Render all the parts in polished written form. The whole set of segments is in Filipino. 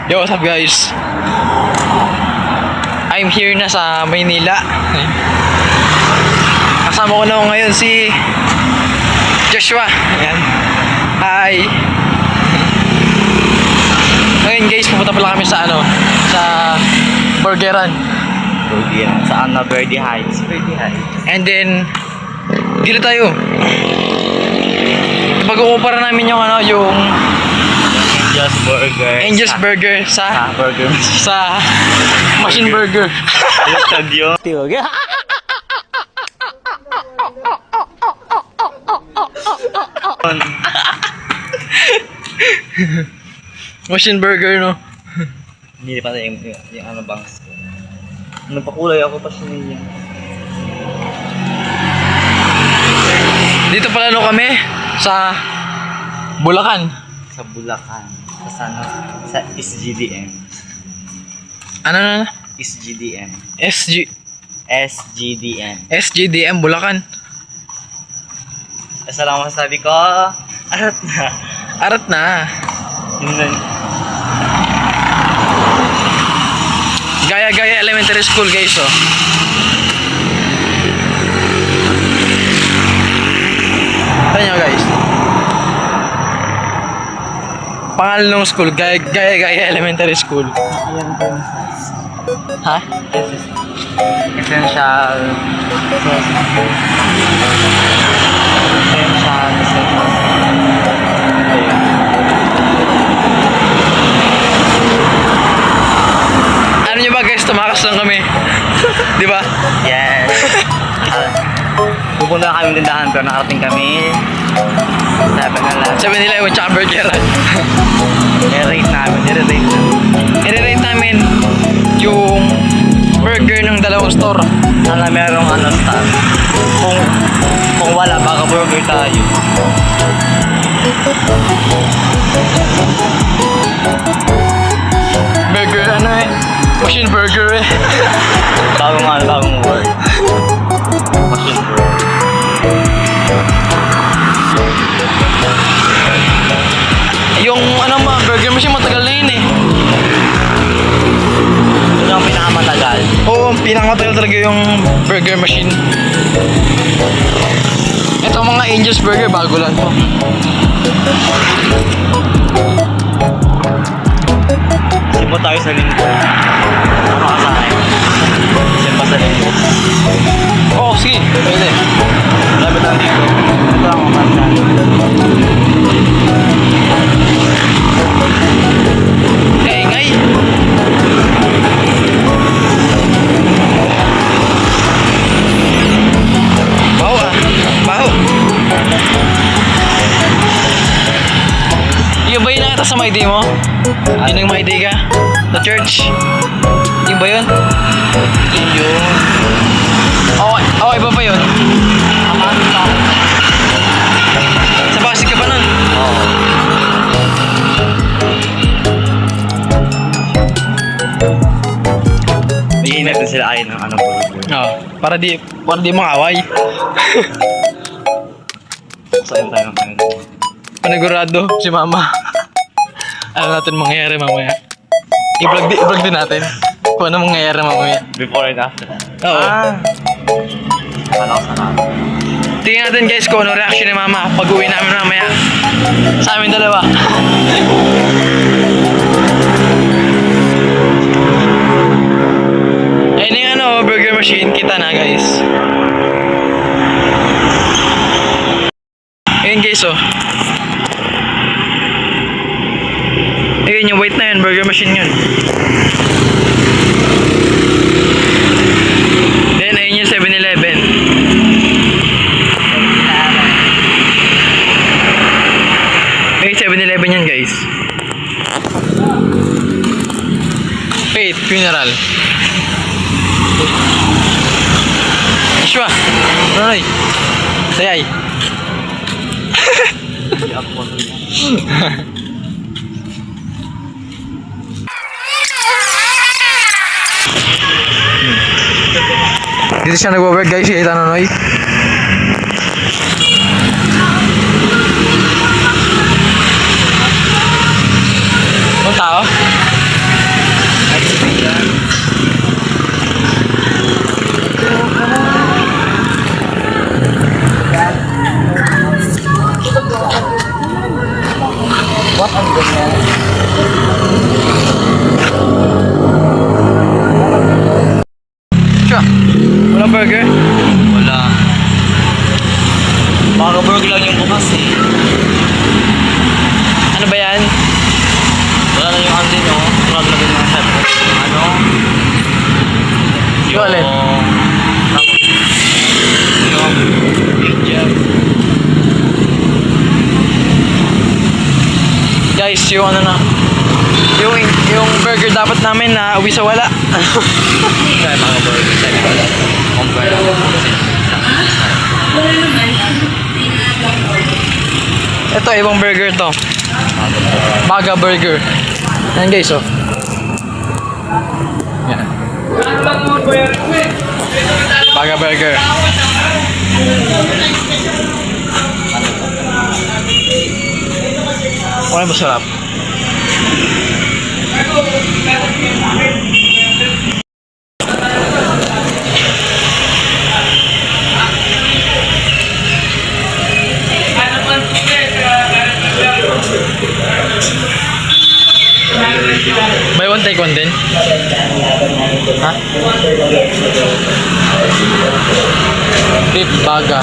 Yo, what's up guys? I'm here na sa Maynila. Kasama ko na ngayon si Joshua. Ayan. Hi. Ngayon guys, pupunta pala kami sa sa Burgeran. Burgeran. Saan na? Verde Heights. Verde Heights. And then dito tayo. Pag-uumpara namin yung yung Angel's Burger. Angel's Burger sa Burger. sa Machine Burger. Alatag yun. Machine Burger, no? Hindi pa yung ano bangs ko. Napakulay ako pa siya niya. Dito pala kami sa Bulacan. Sa Bulacan. Sa SGDM. Ano? SGDM. SGDM SGDM. Bulacan. Asa lang masasabi ko, arat na. Arat na. Gaya Elementary School guys, oh. Ito nyo guys. Pangalan ng school, Gaya Elementary School. Ha? Essential. Ano nyo ba guys, tumakas lang kami. Di ba? Yes. Pupunta kami ng tindahan pero nakarating kami 7-Eleven tsaka Burgeran. I-rate namin. I-rate namin yung burger ng dalawang store. Sana merong star. Kung wala, baka burger tayo. Burger Machine Burger eh. Bagong word. Machine burger. Yung burger machine matagal na yun eh. Ito ang pinakamatagal. Oo, pinakamatagal talaga yung burger machine. Ito mga Angel's Burger, bago lang to. Simpo tayo sa linggo. Makasakay. Simpo sa linggo. Oo, sige, pwede. Lapit lang dito. Ito ang makasakay. Kaingay. Baho ah. Baho. Yung ba yun nakita sa Mayday mo? Yun ang Mayday ka? Sa church? Yung ba yun? Yun. Oo, iba pa yun? Sa Pasig ka pa nun? Oo. Bigyan natin sila ayon ng burger. Oo. Para di makaway. Saan tayo ngayon? Panigurado si Mama. Alam natin mangyayari mamaya. I-vlog din natin kung ano mangyayari mamaya. Before and after. Oo. Akala ko sarap. Tingnan natin guys kung ano reaction ni Mama pag uwi namin mamaya. Sa amin dalawa. Ayun yung burger machine. Kita na guys. Ayun guys, oh. Ayun yung white na yun, burger machine yun. Then ayun yung 7-Eleven. Ayun 7-Eleven yan guys. Faith Funeral. Joshua, Roy, sayay. Dito siya nag-work guys, kita Nonoy. Ang tao? Siya. Walang burger? Wala. Makaburger lang yung bukas eh. Ano ba yan? Wala na yung ano din oh. Wala na din ng set. Ano? Yung alin? Yung Angel. Guys, yung ano na. Yung burger dapat namin na uwi sa wala. Kaya makaburger. Sabi ko lang. Compare lang. Ito, ibang burger to. Baga Burger. Yan guys, oh. Yan. Baga Burger. Wala masarap. Buy one, take one din? Ha? Beef baga.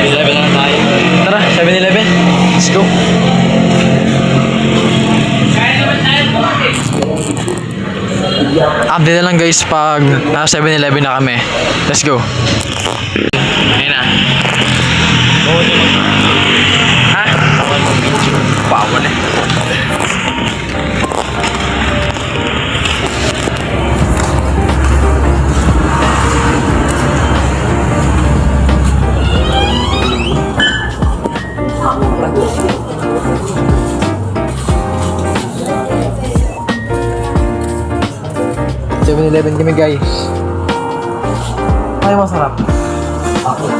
Eleven na tayo. Tara, 7-Eleven. Let's go. Update na lang guys pag nasa 7-Eleven na kami. Let's go. Ayun na. Ha? Bawal eh. Eleven kami guys. Ay, masarap. Ako.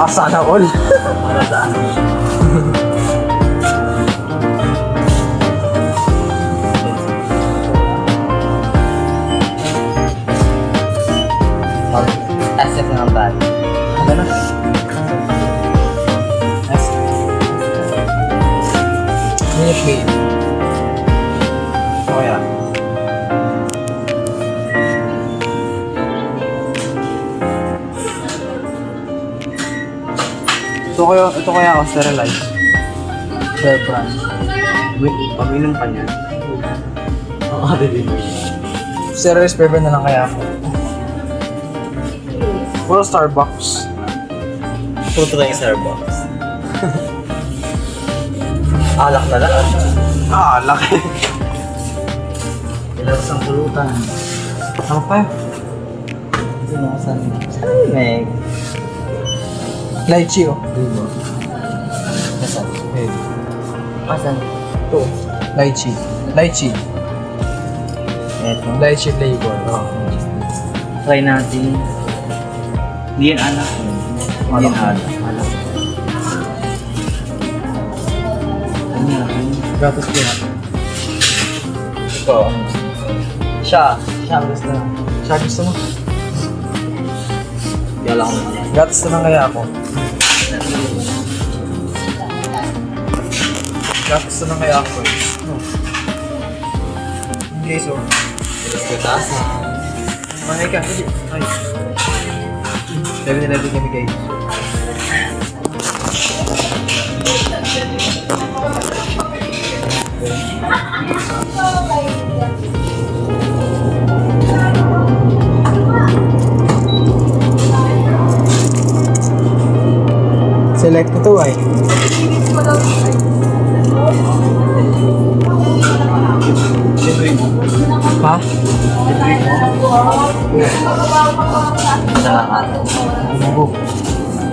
Sana all. Para saan? Asset na ang bag. Ano na? Minute maid. Oh yeah. Ito kaya ako sterilized. Fair price. Wait, pag-inom pa niya. Oo, baby. Sterilized paper na lang kaya ako. Puro Starbucks. Punto na yung Starbucks. Alak na lang. Laki. Ilang sang pulutan. Ano pa? Sino ka saan? Saan Meg? Lychee oh. Diba? Nasaan? Okay. Asan? Ito. Lychee. Lychee. Eto. Lychee flavor. Oh. Try natin. Hindi yan anak. Hindi yan anak. Ano natin? Gatas ko na. Ito. Siya ang gusto na. Siya gusto mo? Yala ko na. Gatas na lang kaya ako. Gatas na lang kaya ako. Okay, so. Tapos ko taas na. Manay ka. Ay. 7-Eleven kami guys. Select ito ay. Ha? Isa lang ata. Bumubog.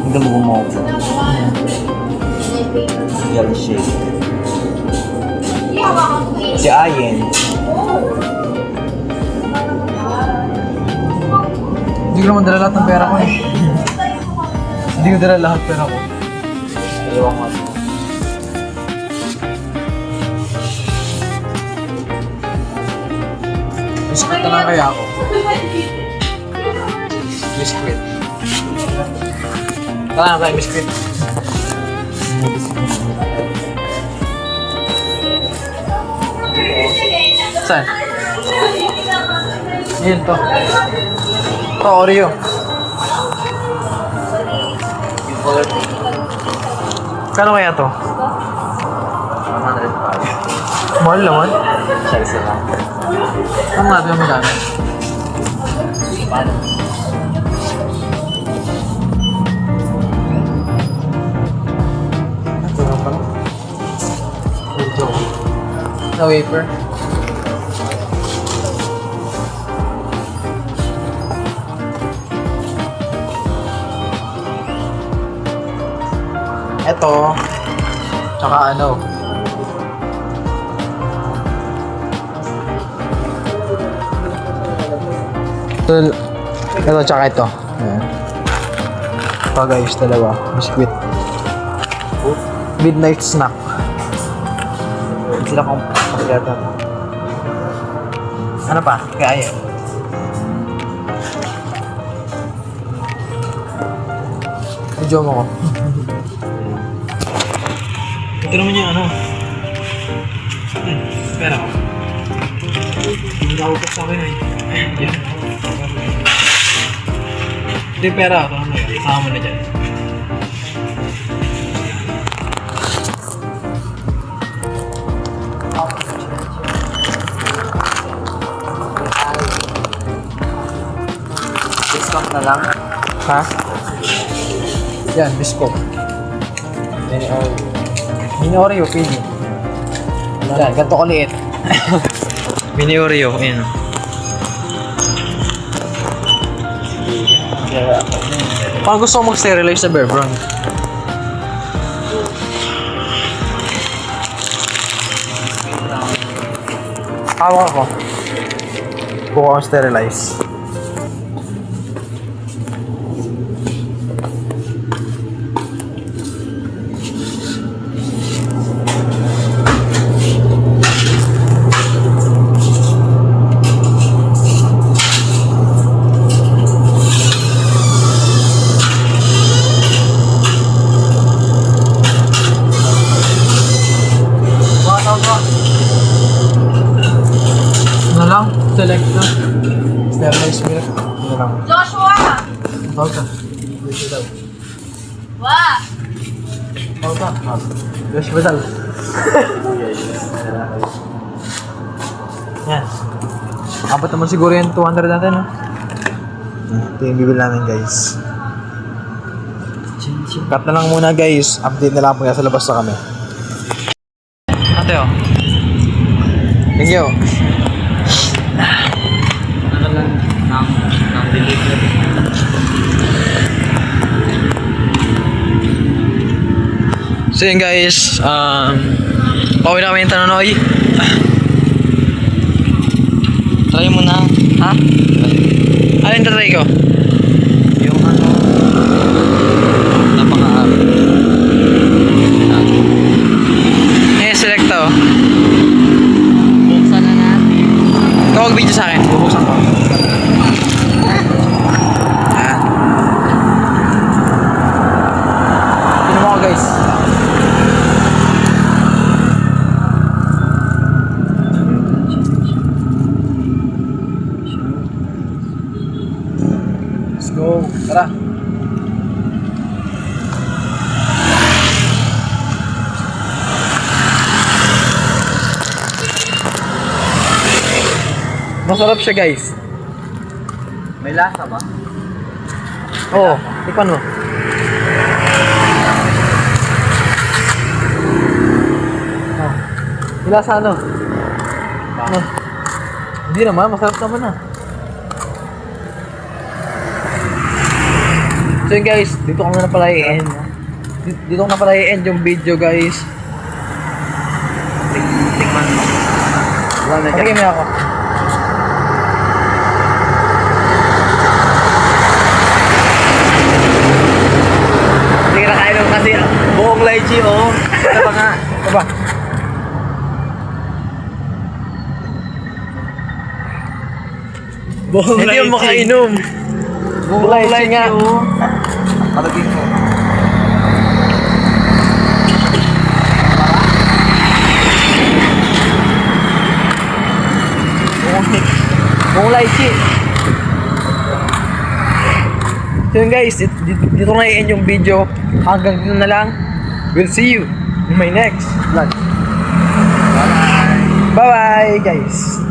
Hindi mo gumogo. Yellow shade. Si Ayen. Hindi ko naman dala lahat ng pera ko eh. Hindi ko dala lahat pera ko. Ewan ko. Biscuit na lang kaya ako. Biscuit. Tara na tayo, biscuit. Saan? Yun to. Ito, Oreo. Yung color ko. Kano kaya to? 105. Mahal naman. Siya isa lang. Ano natin ang magkano? Paano? Ito lang pala. Ito. Na wafer. Ito. Tsaka ano. Ito tsaka ito. Ayan. Ito guys, dalawa. Biscuit. Midnight snack. Hindi sila kung pakilata. Ano pa? Kaya. Medyo mo ko. Ito naman yung ano. Pera ko. Hindi ako sa akin eh. Yan. Hindi pera ako. Ano yun? Sama mo na dyan. Discount na lang. Ha? Yan, bisco. Mini Oreo. Mini Oreo, pili. Yan, ganito kaliit. Mini Oreo, ayan. Parang gusto ko mag-sterilize sa Bear Brand. Hawak ako. Buka akong sterilize. Ano lang? Select na. Sterilize milk. Ano lang? Joshua! Tawag ka. Dito daw. Wah! Tawag ka. Yes, badal. Yan. Abot naman siguro yung 200 natin, no? Ito yung bibili namin, guys. Cut na lang muna, guys. Update na lang po sa labas na kami. Ate, oh. Thank you. Ano lang ng delivery. So yun guys, pauwi na kami yung Tanonoy. Try mo na. Ha? Alin try ko? Yung ano, napaka-aral. Select to. Buksan na natin. Tawag video sa akin. Bubuksan ko. Ayan. Tignan mo ako guys. Let's go. Tara. Masarap siya guys. May lasa ba? Oo, tikman mo. Oh. Wala sa ano? Ano? Hindi naman, masarap naman ah. So yun guys, dito ko na pala i-end. Dito ko na pala i-end yung video guys. Tikman mo. Wala na Patigay mo ako. Hindi ka nakain mo kasi buong lychee, oh. Ito pa nga. Ito ba? Buong Hindi yung makainom. Buong lychee nga. oh. Patagin mo. So yun guys, dito na i-end yung video. Hanggang dito na lang. We'll see you in my next vlog. Bye-bye guys.